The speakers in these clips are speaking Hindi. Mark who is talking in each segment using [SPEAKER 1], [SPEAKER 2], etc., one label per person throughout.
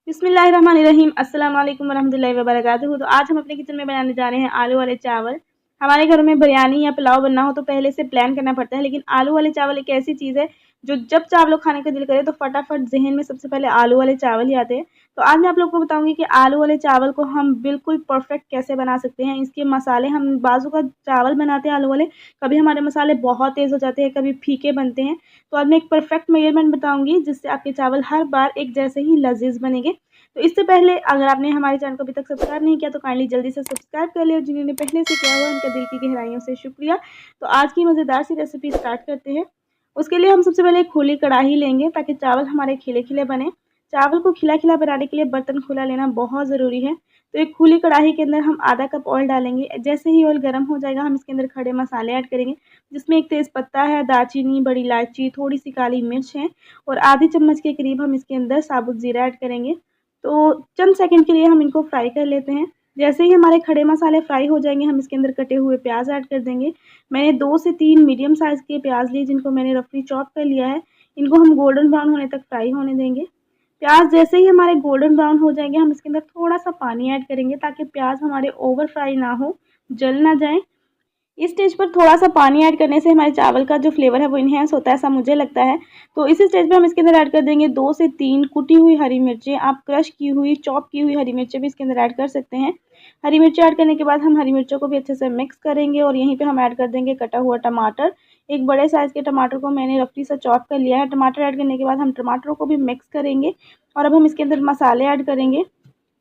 [SPEAKER 1] बिस्मिल्लाहिर्रहमानिर्रहीम अस्सलाम वालेकुम वरहमतुल्लाहि वबरकातुहू। तो आज हम अपने किचन में बनाने जा रहे हैं आलू वाले चावल। हमारे घरों में बिरयानी या पुलाव बनना हो तो पहले से प्लान करना पड़ता है, लेकिन आलू वाले चावल एक ऐसी चीज़ है जो जब चावल खाने का दिल करे तो फटाफट जहन में सबसे पहले आलू वाले चावल ही आते हैं। तो आज मैं आप लोग को बताऊंगी कि आलू वाले चावल को हम बिल्कुल परफेक्ट कैसे बना सकते हैं। इसके मसाले, हम बाजू का चावल बनाते हैं आलू वाले, कभी हमारे मसाले बहुत तेज़ हो जाते हैं, कभी फीके बनते हैं। तो आज मैं एक परफेक्ट मेजरमेंट बताऊंगी जिससे आपके चावल हर बार एक जैसे ही लजीज बनेंगे। तो इससे पहले अगर आपने हमारे चैनल को अभी तक सब्सक्राइब नहीं किया तो काइंडली जल्दी से सब्सक्राइब कर लिया, और जिन्होंने पहले से किया हुआ उनका दिल की गहराइयों से शुक्रिया। तो आज की मज़ेदार सी रेसिपी स्टार्ट करते हैं। उसके लिए हम सबसे पहले एक खुली कढ़ाई लेंगे ताकि चावल हमारे खिले खिले बने। चावल को खिला खिला बनाने के लिए बर्तन खुला लेना बहुत ज़रूरी है। तो एक खुली कढ़ाई के अंदर हम आधा कप ऑयल डालेंगे। जैसे ही ऑयल गर्म हो जाएगा हम इसके अंदर खड़े मसाले ऐड करेंगे, जिसमें एक तेज़ पत्ता है, दालचीनी, बड़ी इलायची, थोड़ी सी काली मिर्च है, और आधी चम्मच के करीब हम इसके अंदर साबुत ज़ीरा ऐड करेंगे। तो चंद सेकंड के लिए हम इनको फ्राई कर लेते हैं। जैसे ही हमारे खड़े मसाले फ्राई हो जाएंगे हम इसके अंदर कटे हुए प्याज ऐड कर देंगे। मैंने 2 से 3 मीडियम साइज़ के प्याज लिए, जिनको मैंने रफली चॉप कर लिया है। इनको हम गोल्डन ब्राउन होने तक फ्राई होने देंगे। प्याज जैसे ही हमारे गोल्डन ब्राउन हो जाएंगे हम इसके अंदर थोड़ा सा पानी ऐड करेंगे ताकि प्याज हमारे ओवर फ्राई ना हो, जल ना जाए। इस स्टेज पर थोड़ा सा पानी ऐड करने से हमारे चावल का जो फ्लेवर है वो इन्हेंस होता है, ऐसा मुझे लगता है। तो इस स्टेज पे हम इसके अंदर ऐड कर देंगे 2 से 3 कुटी हुई हरी मिर्चें। आप क्रश की हुई, चॉप की हुई हरी मिर्चें भी इसके अंदर ऐड कर सकते हैं। हरी मिर्चें ऐड करने के बाद हम हरी मिर्चों को भी अच्छे से मिक्स करेंगे, और यहीं पे हम ऐड कर देंगे कटा हुआ टमाटर। एक बड़े साइज़ के टमाटर को मैंने रफली सा चॉप कर लिया है। टमाटर ऐड करने के बाद हम टमाटरों को भी मिक्स करेंगे, और अब हम इसके अंदर मसाले ऐड करेंगे।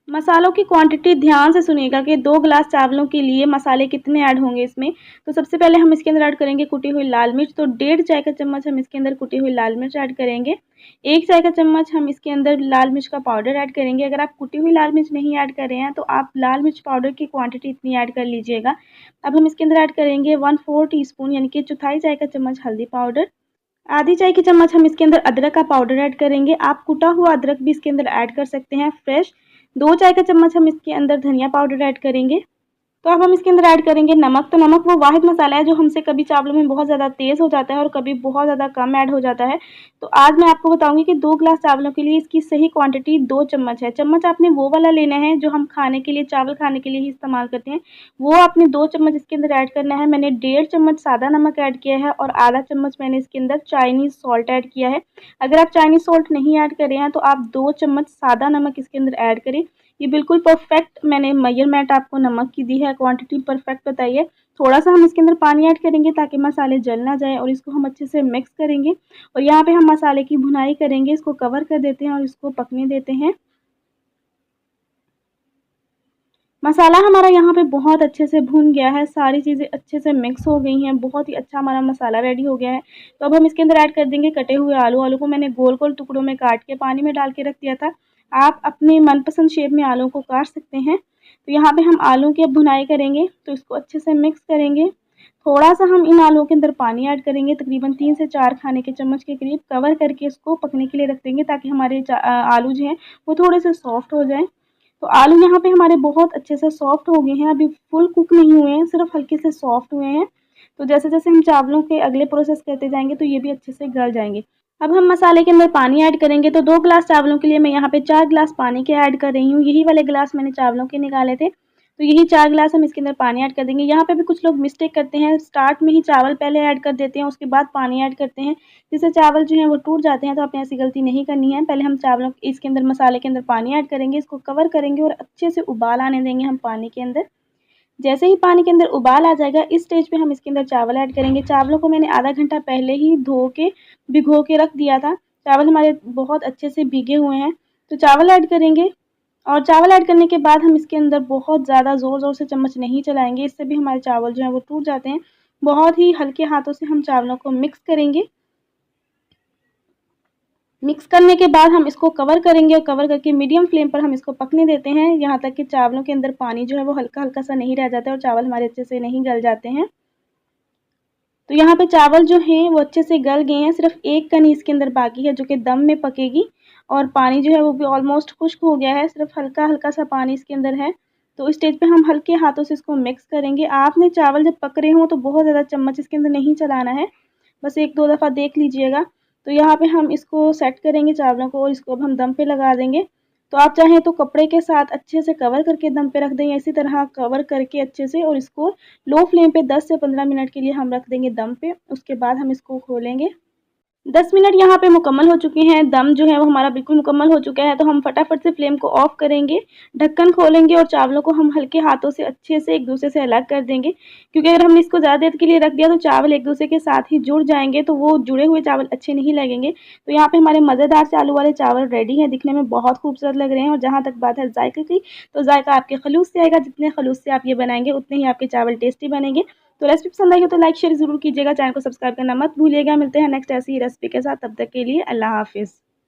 [SPEAKER 1] मसालों की क्वांटिटी ध्यान से सुनिएगा कि 2 गिलास चावलों के लिए मसाले कितने ऐड होंगे इसमें। तो सबसे पहले हम इसके अंदर ऐड करेंगे कुटी हुई लाल मिर्च। तो 1.5 चाय का चम्मच हम इसके अंदर कुटी हुई लाल मिर्च ऐड करेंगे। 1 चाय का चम्मच हम इसके अंदर लाल मिर्च का पाउडर ऐड करेंगे। अगर आप कुटी हुई लाल मिर्च नहीं ऐड कर रहे हैं तो आप लाल मिर्च पाउडर की क्वांटिटी इतनी ऐड कर लीजिएगा। अब हम इसके अंदर ऐड करेंगे 1/4 टीस्पून यानी कि चौथाई चाय का चम्मच हल्दी पाउडर। आधी चाय की चम्मच हम इसके अंदर अदरक का पाउडर ऐड करेंगे। आप कुटा हुआ अदरक भी इसके अंदर ऐड कर सकते हैं फ्रेश। 2 चाय का चम्मच हम इसके अंदर धनिया पाउडर ऐड करेंगे। तो अब हम इसके अंदर ऐड करेंगे नमक। तो नमक वो वाहिद मसाला है जो हमसे कभी चावलों में बहुत ज़्यादा तेज़ हो जाता है और कभी बहुत ज़्यादा कम ऐड हो जाता है। तो आज मैं आपको बताऊंगी कि 2 गिलास चावलों के लिए इसकी सही क्वांटिटी 2 चम्मच है। चम्मच आपने वो वाला लेना है जो हम खाने के लिए, चावल खाने के लिए ही इस्तेमाल करते हैं। वो आपने 2 चम्मच इसके अंदर ऐड करना है। मैंने 1.5 चम्मच सादा नमक ऐड किया है, और आधा चम्मच मैंने इसके अंदर चाइनीज़ सॉल्ट ऐड किया है। अगर आप चाइनीज़ सॉल्ट नहीं ऐड कर रहे हैं तो आप 2 चम्मच सादा नमक इसके अंदर ऐड करें। ये बिल्कुल परफेक्ट मैंने मेजरमेंट आपको नमक की दी है, क्वांटिटी परफेक्ट बताइए। थोड़ा सा हम इसके अंदर पानी ऐड करेंगे ताकि मसाले जल ना जाए, और इसको हम अच्छे से मिक्स करेंगे। और यहाँ पे हम मसाले की भुनाई करेंगे, इसको कवर कर देते हैं और इसको पकने देते हैं। मसाला हमारा यहाँ पे बहुत अच्छे से भुन गया है, सारी चीज़ें अच्छे से मिक्स हो गई हैं, बहुत ही अच्छा हमारा मसाला रेडी हो गया है। तो अब हम इसके अंदर ऐड कर देंगे कटे हुए आलू। आलू को मैंने गोल गोल टुकड़ों में काट के पानी में डाल के रख दिया था। आप अपने मनपसंद शेप में आलू को काट सकते हैं। तो यहाँ पे हम आलू की अब भुनाई करेंगे, तो इसको अच्छे से मिक्स करेंगे। थोड़ा सा हम इन आलूओं के अंदर पानी ऐड करेंगे, तकरीबन 3 से 4 खाने के चम्मच के करीब, कवर करके इसको पकने के लिए रख देंगे ताकि हमारे आलू जो हैं वो थोड़े से सॉफ्ट हो जाएँ। तो आलू यहाँ पे हमारे बहुत अच्छे से सॉफ्ट हो गए हैं, अभी फुल कुक नहीं हुए हैं, सिर्फ हल्के से सॉफ्ट हुए हैं। तो जैसे जैसे हम चावलों के अगले प्रोसेस करते जाएंगे तो ये भी अच्छे से गल जाएंगे। अब हम मसाले के अंदर पानी ऐड करेंगे। तो 2 गिलास चावलों के लिए मैं यहाँ पे 4 गिलास पानी के ऐड कर रही हूँ। यही वाले गिलास मैंने चावलों के निकाले थे, तो यही 4 गिलास हम इसके अंदर पानी ऐड कर देंगे। यहाँ पे भी कुछ लोग मिस्टेक करते हैं, स्टार्ट में ही चावल पहले ऐड कर देते हैं, उसके बाद पानी ऐड करते हैं, जिससे चावल जो है वो टूट जाते हैं। तो आपने ऐसी गलती नहीं करनी है। पहले हम चावलों इसके अंदर, मसाले के अंदर पानी ऐड करेंगे, इसको कवर करेंगे और अच्छे से उबाल आने देंगे हम पानी के अंदर। जैसे ही पानी के अंदर उबाल आ जाएगा, इस स्टेज पे हम इसके अंदर चावल ऐड करेंगे। चावलों को मैंने आधा घंटा पहले ही धो के भिगो के रख दिया था। चावल हमारे बहुत अच्छे से भीगे हुए हैं। तो चावल ऐड करेंगे, और चावल ऐड करने के बाद हम इसके अंदर बहुत ज़्यादा ज़ोर-ज़ोर से चम्मच नहीं चलाएँगे, इससे भी हमारे चावल जो हैं वो टूट जाते हैं। बहुत ही हल्के हाथों से हम चावलों को मिक्स करेंगे। मिक्स करने के बाद हम इसको कवर करेंगे, और कवर करके मीडियम फ्लेम पर हम इसको पकने देते हैं, यहाँ तक कि चावलों के अंदर पानी जो है वो हल्का-हल्का सा नहीं रह जाता है और चावल हमारे अच्छे से नहीं गल जाते हैं। तो यहाँ पे चावल जो हैं वो अच्छे से गल गए हैं, सिर्फ एक कनी इसके अंदर बाकी है जो कि दम में पकेगी, और पानी जो है वो भी ऑलमोस्ट खुश्क हो गया है, सिर्फ हल्का-हल्का सा पानी इसके अंदर है। तो इस स्टेज पे हम हल्के हाथों से इसको मिक्स करेंगे। आपने चावल जब पक रहे हों तो बहुत ज़्यादा चम्मच इसके अंदर नहीं चलाना है, बस 1-2 दफ़ा देख लीजिएगा। तो यहाँ पे हम इसको सेट करेंगे चावलों को, और इसको अब हम दम पे लगा देंगे। तो आप चाहें तो कपड़े के साथ अच्छे से कवर करके दम पे रख दें, या इसी तरह कवर करके अच्छे से, और इसको लो फ्लेम पे 10 से 15 मिनट के लिए हम रख देंगे दम पे। उसके बाद हम इसको खोलेंगे। 10 मिनट यहाँ पे मुकम्मल हो चुके हैं, दम जो है वो हमारा बिल्कुल मुकम्मल हो चुका है। तो हम फटाफट से फ्लेम को ऑफ करेंगे, ढक्कन खोलेंगे और चावलों को हम हल्के हाथों से अच्छे से एक दूसरे से अलग कर देंगे, क्योंकि अगर हमने इसको ज़्यादा देर के लिए रख दिया तो चावल एक दूसरे के साथ ही जुड़ जाएंगे, तो वो जुड़े हुए चावल अच्छे नहीं लगेंगे। तो यहाँ पे हमारे मज़ेदार से आलू वाले चावल रेडी हैं, दिखने में बहुत खूबसूरत लग रहे हैं। और जहाँ तक बात है जायके की, तो जायका आपके खलूस से आएगा, जितने खलूस से आप ये बनाएंगे उतने ही आपके चावल टेस्टी बनेंगे। तो रेसिपी पसंद आई हो तो लाइक शेयर ज़रूर कीजिएगा, चैनल को सब्सक्राइब करना मत भूलिएगा। मिलते हैं नेक्स्ट ऐसी ही रेसिपी के साथ, तब तक के लिए अल्लाह हाफ़िज़।